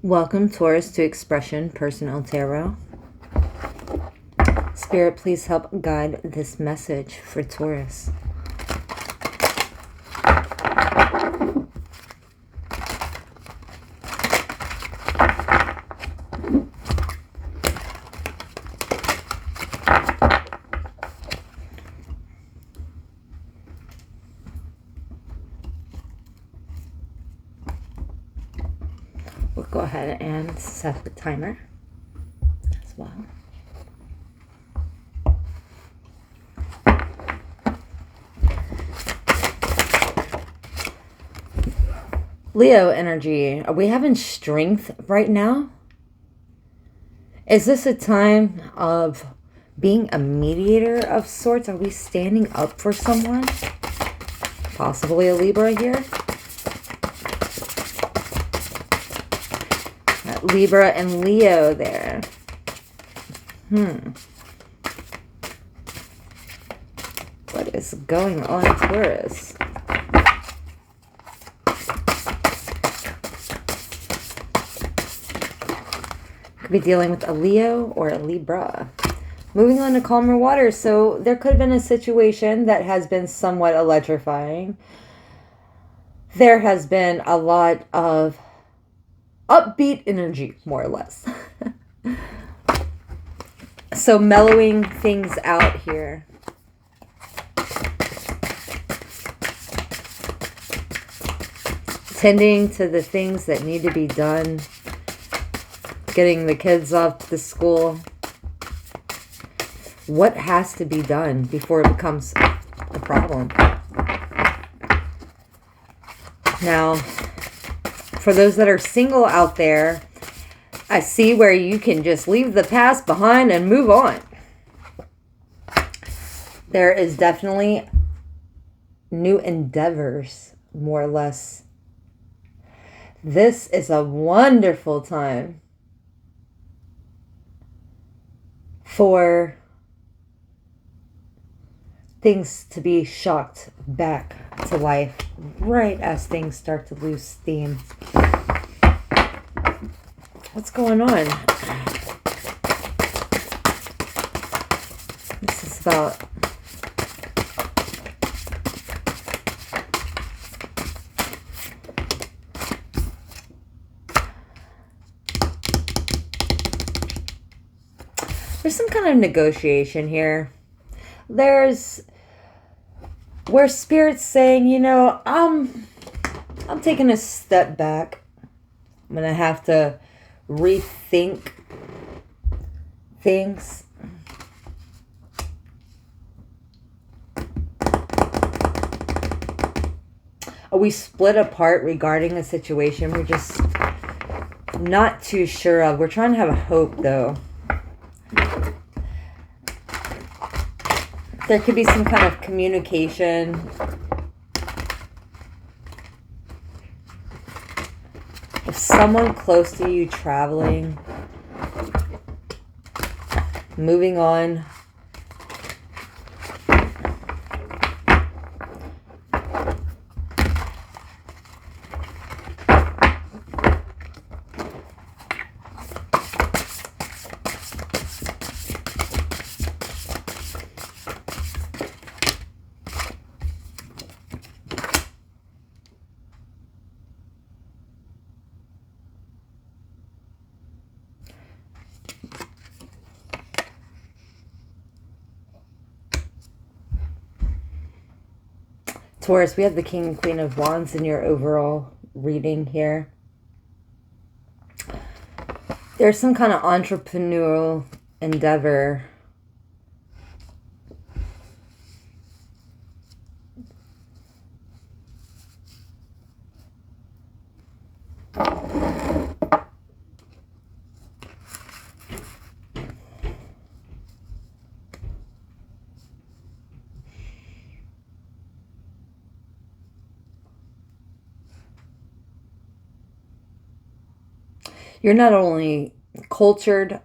Welcome, Taurus, to Expression Personnelle Tarot. Spirit, please help guide this message for Taurus. We'll go ahead and set the timer as well. Leo energy. Are we having strength right now? Is this a time of being a mediator of sorts? Are we standing up for someone? Possibly a Libra here. Libra and Leo there. What is going on, Taurus? Could be dealing with a Leo or a Libra. Moving on to calmer waters. So there could have been a situation that has been somewhat electrifying. There has been a lot of upbeat energy, more or less. So mellowing things out here. Tending to the things that need to be done. Getting the kids off to school. What has to be done before it becomes a problem? Now, for those that are single out there, I see where you can just leave the past behind and move on. There is definitely new endeavors, more or less. This is a wonderful time for things to be shocked back to life right as things start to lose steam. What's going on? This is about there's some kind of negotiation here. There's where Spirit's saying, you know, I'm taking a step back. I'm going to have to rethink things. Are we split apart regarding a situation we're just not too sure of? We're trying to have a hope, though. There could be some kind of communication. If someone close to you traveling, moving on. Taurus, we have the King and Queen of Wands in your overall reading here. There's some kind of entrepreneurial endeavor. You're not only cultured,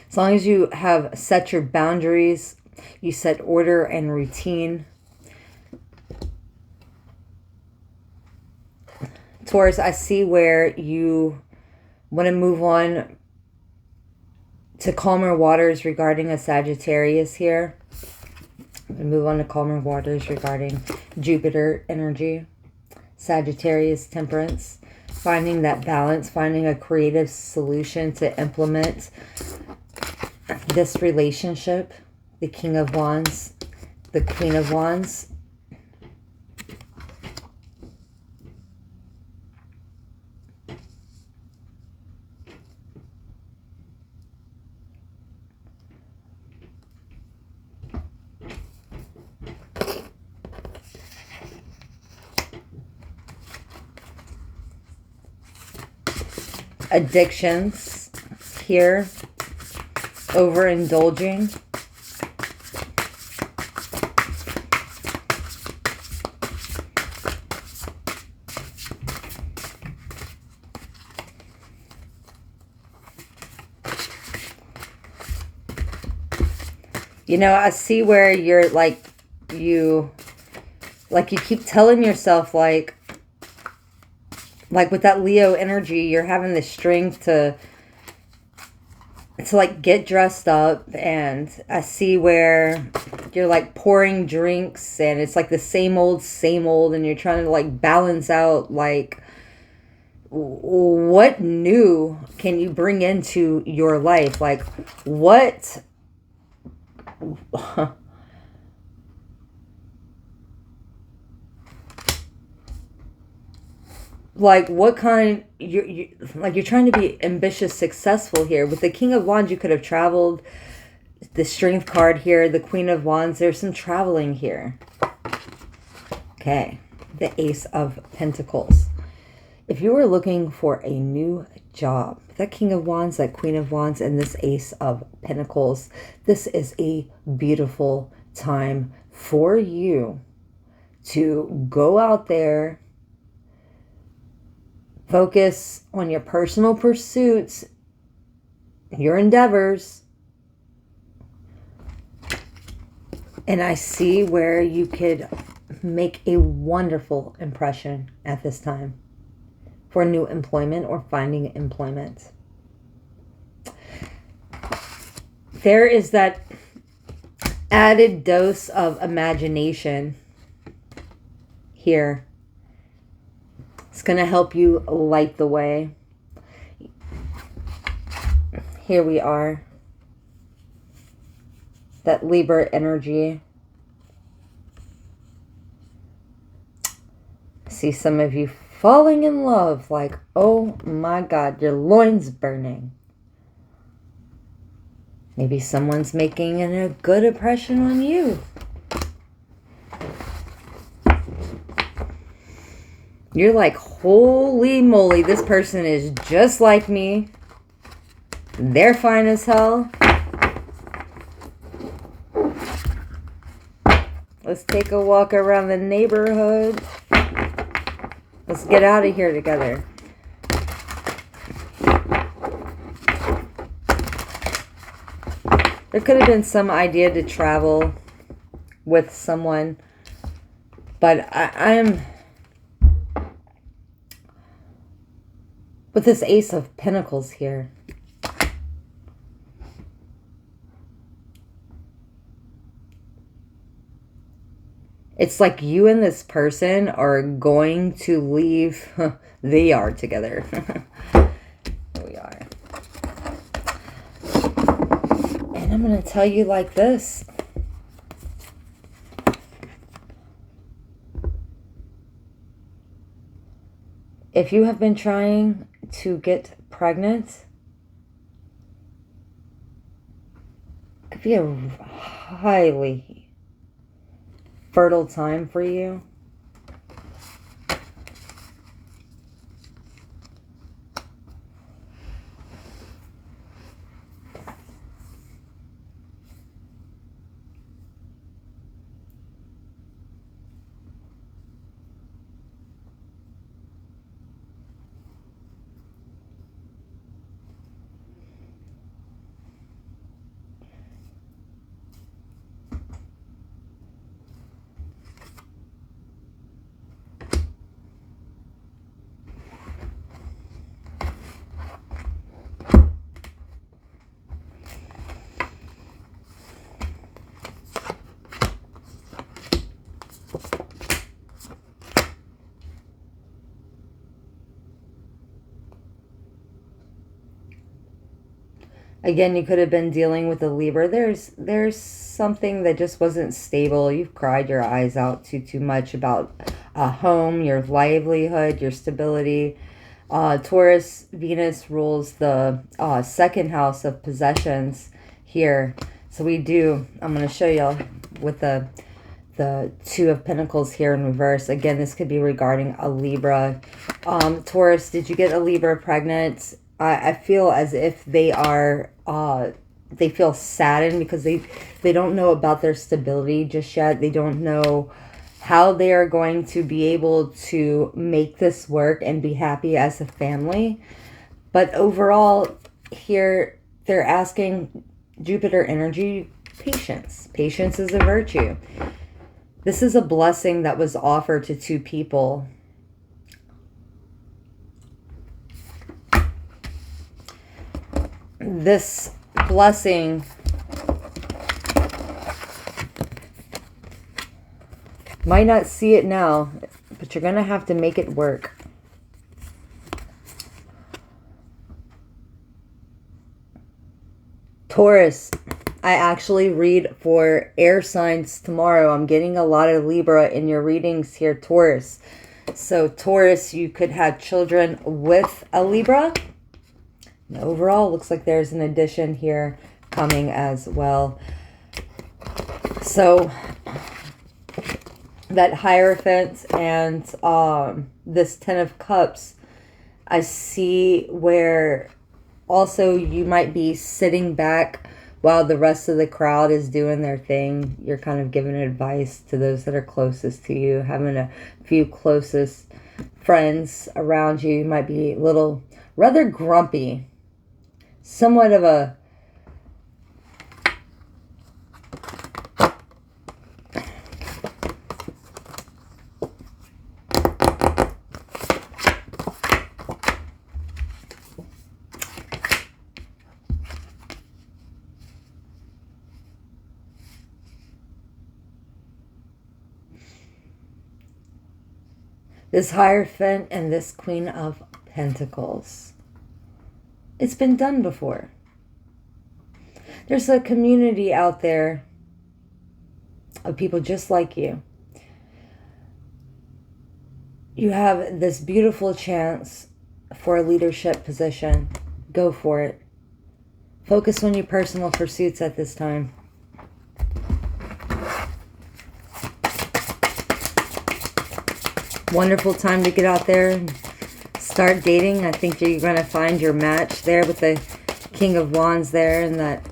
as long as you have set your boundaries, you set order and routine. Taurus, I see where you want to move on to calmer waters regarding a Sagittarius here. Move on to calmer waters regarding Jupiter energy. Sagittarius, Temperance. Finding that balance, finding a creative solution to implement this relationship. The King of Wands, the Queen of Wands. Addictions here, overindulging. You know, I see where you're like you keep telling yourself like with that Leo energy, you're having the strength to like get dressed up, and I see where you're like pouring drinks and it's like the same old, and you're trying to like balance out like what new can you bring into your life? Like what like what kind you're trying to be ambitious, successful here. With the King of Wands, you could have traveled. The Strength card here, the Queen of Wands, there's some traveling here. Okay, the Ace of Pentacles. If you were looking for a new job, that King of Wands, that Queen of Wands, and this Ace of Pentacles, this is a beautiful time for you to go out there, focus on your personal pursuits, your endeavors. And I see where you could make a wonderful impression at this time for new employment or finding employment. There is that added dose of imagination here. It's going to help you light the way. Here we are. That Libra energy. I see some of you falling in love. Like, oh my God, your loin's burning. Maybe someone's making a good impression on you. You're like, holy moly, this person is just like me. They're fine as hell. Let's take a walk around the neighborhood. Let's get out of here together. There could have been some idea to travel with someone, but I'm with this Ace of Pentacles here. It's like you and this person are going to leave the yard together. Here we are. And I'm going to tell you like this. If you have been trying to get pregnant, it could be a highly fertile time for you. Again, you could have been dealing with a Libra. There's something that just wasn't stable. You've cried your eyes out too much about a home, your livelihood, your stability. Taurus, Venus rules the second house of possessions here. So I'm going to show you with the Two of Pentacles here in reverse. Again, this could be regarding a Libra. Taurus, did you get a Libra pregnant? I feel as if they are, they feel saddened because they don't know about their stability just yet. They don't know how they are going to be able to make this work and be happy as a family. But overall, here they're asking Jupiter energy, patience. Patience is a virtue. This is a blessing that was offered to two people. This blessing might not see it now, but you're going to have to make it work. Taurus, I actually read for air signs tomorrow. I'm getting a lot of Libra in your readings here, Taurus. So Taurus, you could have children with a Libra. And overall, looks like there's an addition here coming as well. So that Hierophant and this Ten of Cups, I see where also you might be sitting back while the rest of the crowd is doing their thing. You're kind of giving advice to those that are closest to you, having a few closest friends around you. You might be a little rather grumpy, somewhat of a this Hierophant and this Queen of Pentacles. It's been done before. There's a community out there of people just like you. You have this beautiful chance for a leadership position. Go for it. Focus on your personal pursuits at this time. Wonderful time to get out there and start dating. I think you're going to find your match there with the King of Wands there and that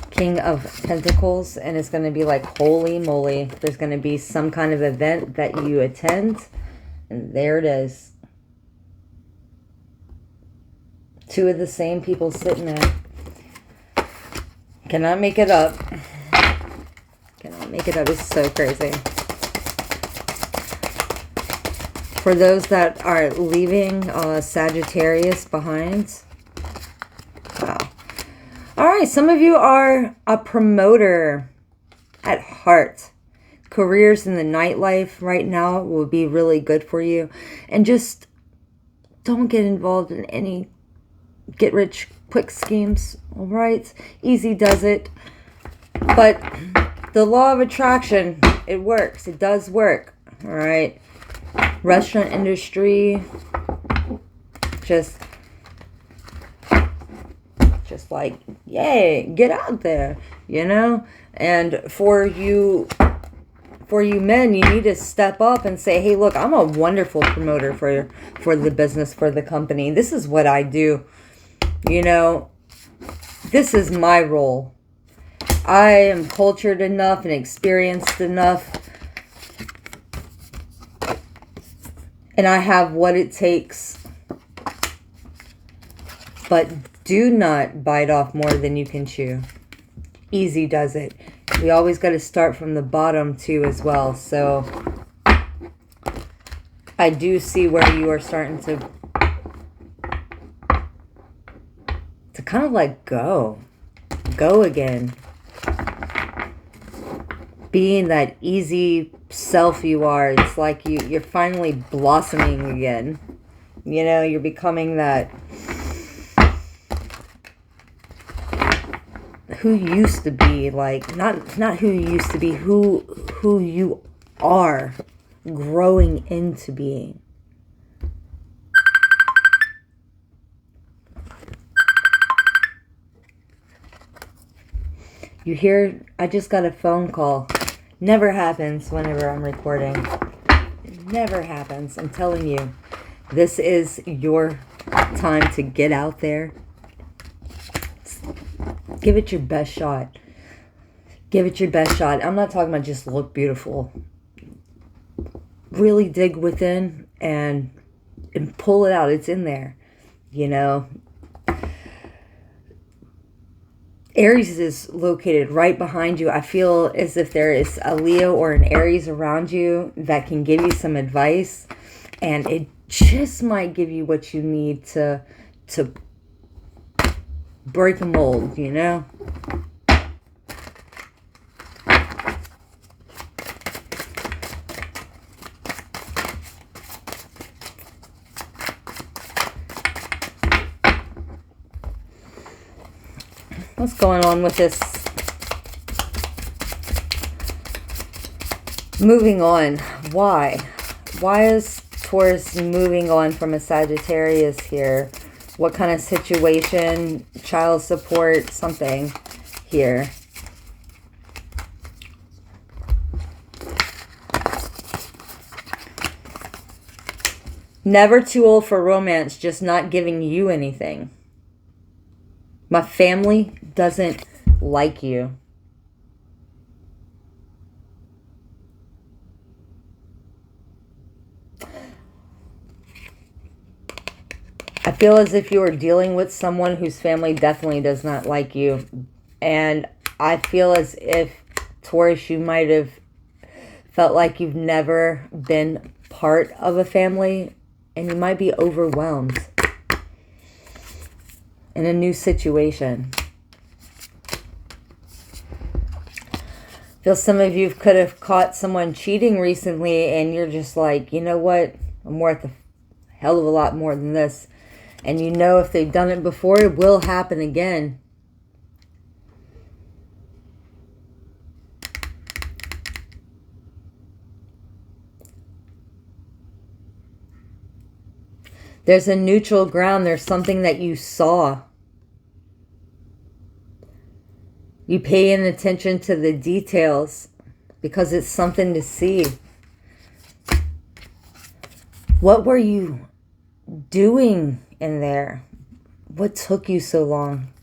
King of Pentacles. And it's going to be like, holy moly. There's going to be some kind of event that you attend. And there it is. Two of the same people sitting there. Cannot make it up. Cannot make it up. It's so crazy. For those that are leaving Sagittarius behind. Wow. All right. Some of you are a promoter at heart. Careers in the nightlife right now will be really good for you. And just don't get involved in any get-rich-quick schemes. All right? Easy does it. But the law of attraction, it works. It does work. All right? Restaurant industry, just like, yay, get out there, you know. And for you men, you need to step up and say, hey, look, I'm a wonderful promoter for the business, for the company. This is what I do, you know. This is my role. I am cultured enough and experienced enough, and I have what it takes. But do not bite off more than you can chew. Easy does it. We always got to start from the bottom too as well. So I do see where you are starting to kind of like go again. Being that easy self you are, it's like you're finally blossoming again. You know, you're becoming that who you used to be, like not who you used to be, who you are growing into being. You hear, I just got a phone call. Never happens whenever I'm recording. It never happens. I'm telling you, this is your time to get out there. Give it your best shot. Give it your best shot. I'm not talking about just look beautiful. Really dig within and pull it out. It's in there, you know. Aries is located right behind you. I feel as if there is a Leo or an Aries around you that can give you some advice, and it just might give you what you need to break a mold, you know? What's going on with this? Moving on. Why? Why is Taurus moving on from a Sagittarius here? What kind of situation? Child support, something here. Never too old for romance, just not giving you anything. My family doesn't like you. I feel as if you are dealing with someone whose family definitely does not like you. And I feel as if, Taurus, you might have felt like you've never been part of a family, and you might be overwhelmed in a new situation. I feel some of you could have caught someone cheating recently, and you're just like, you know what? I'm worth a hell of a lot more than this. And you know if they've done it before, it will happen again. There's a neutral ground. There's something that you saw. You pay attention to the details because it's something to see. What were you doing in there? What took you so long?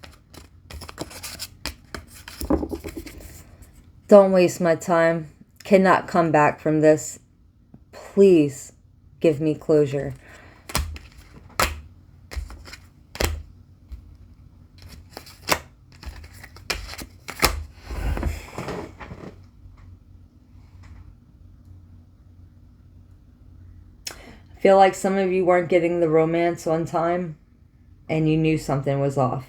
Don't waste my time. Cannot come back from this. Please give me closure. I feel like some of you weren't getting the romance on time and you knew something was off.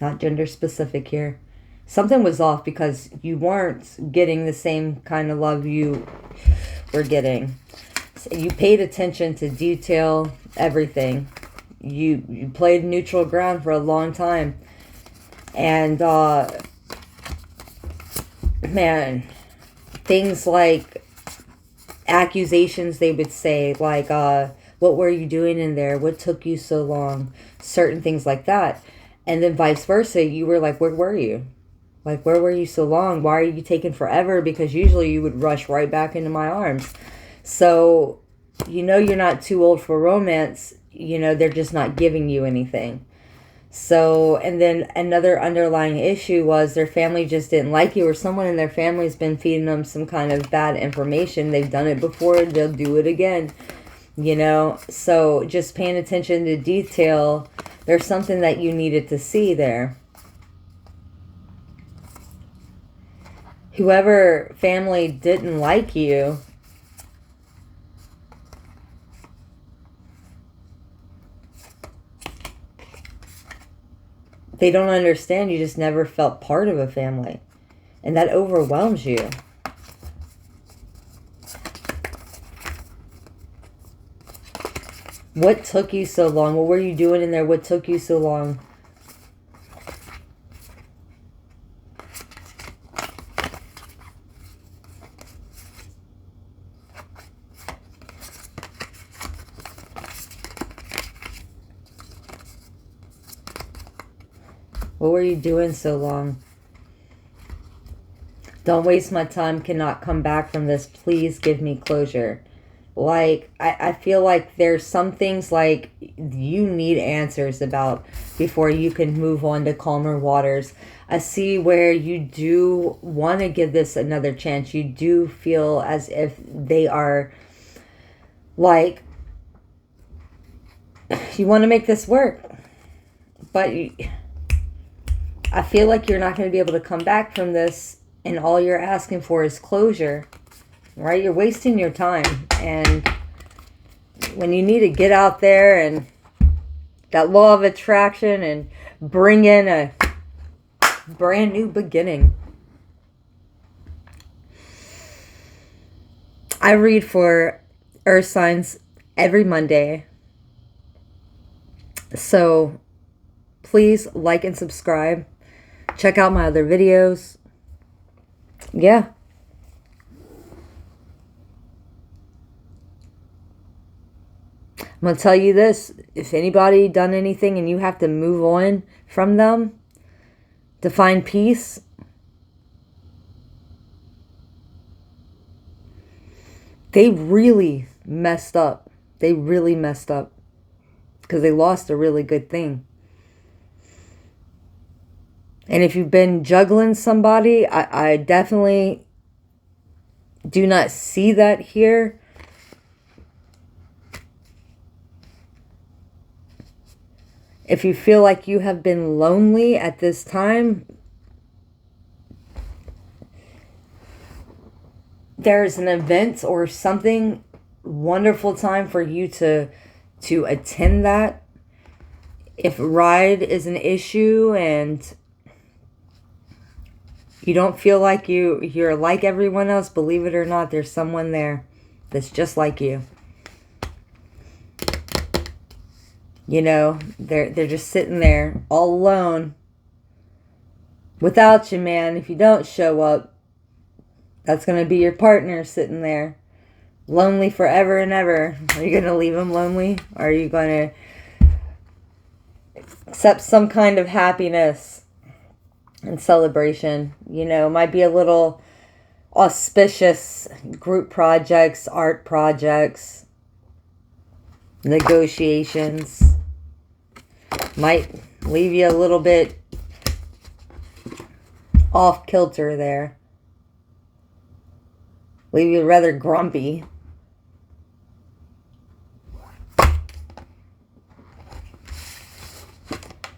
Not gender specific here. Something was off because you weren't getting the same kind of love you were getting. So you paid attention to detail, everything. You played neutral ground for a long time. And, man, things like accusations they would say, like, what were you doing in there? What took you so long? Certain things like that. And then vice versa, you were like, where were you? Like, where were you so long? Why are you taking forever? Because usually you would rush right back into my arms. So, you know you're not too old for romance. You know, they're just not giving you anything. So, and then another underlying issue was their family just didn't like you, or someone in their family's been feeding them some kind of bad information. They've done it before, they'll do it again, you know. So just paying attention to detail, there's something that you needed to see there. Whoever family didn't like you, they don't understand. You just never felt part of a family. And that overwhelms you. What took you so long? What were you doing in there? What took you so long? What were you doing so long? Don't waste my time, cannot come back from this. Please give me closure. Like, I feel like there's some things like you need answers about before you can move on to calmer waters. I see where you do want to give this another chance. You do feel as if they are like, you want to make this work. But I feel like you're not going to be able to come back from this, and all you're asking for is closure. Right? You're wasting your time. And when you need to get out there and that law of attraction and bring in a brand new beginning. I read for earth signs every Monday. So please like and subscribe. Check out my other videos. Yeah. I'm going to tell you this. If anybody done anything and you have to move on from them to find peace, they really messed up. They really messed up because they lost a really good thing. And if you've been juggling somebody, I definitely do not see that here. If you feel like you have been lonely at this time, there's an event or something wonderful time for you to attend that. If ride is an issue and you don't feel like you're like everyone else, believe it or not, there's someone there that's just like you. You know, they're just sitting there all alone without you, man. If you don't show up, that's going to be your partner sitting there lonely forever and ever. Are you going to leave them lonely? Or are you going to accept some kind of happiness and celebration? You know, it might be a little auspicious group projects, art projects, negotiations. Might leave you a little bit off kilter there. Leave you rather grumpy.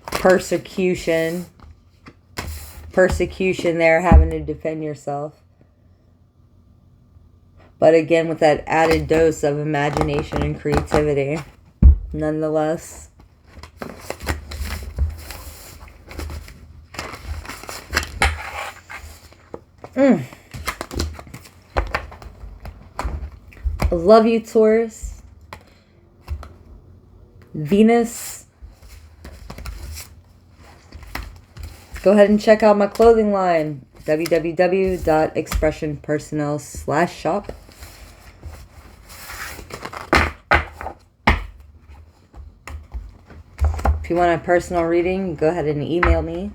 Persecution there, having to defend yourself. But again, with that added dose of imagination and creativity, nonetheless. I love you, Taurus. Venus. Go ahead and check out my clothing line. www.expressionpersonnelle.shop. If you want a personal reading, go ahead and email me.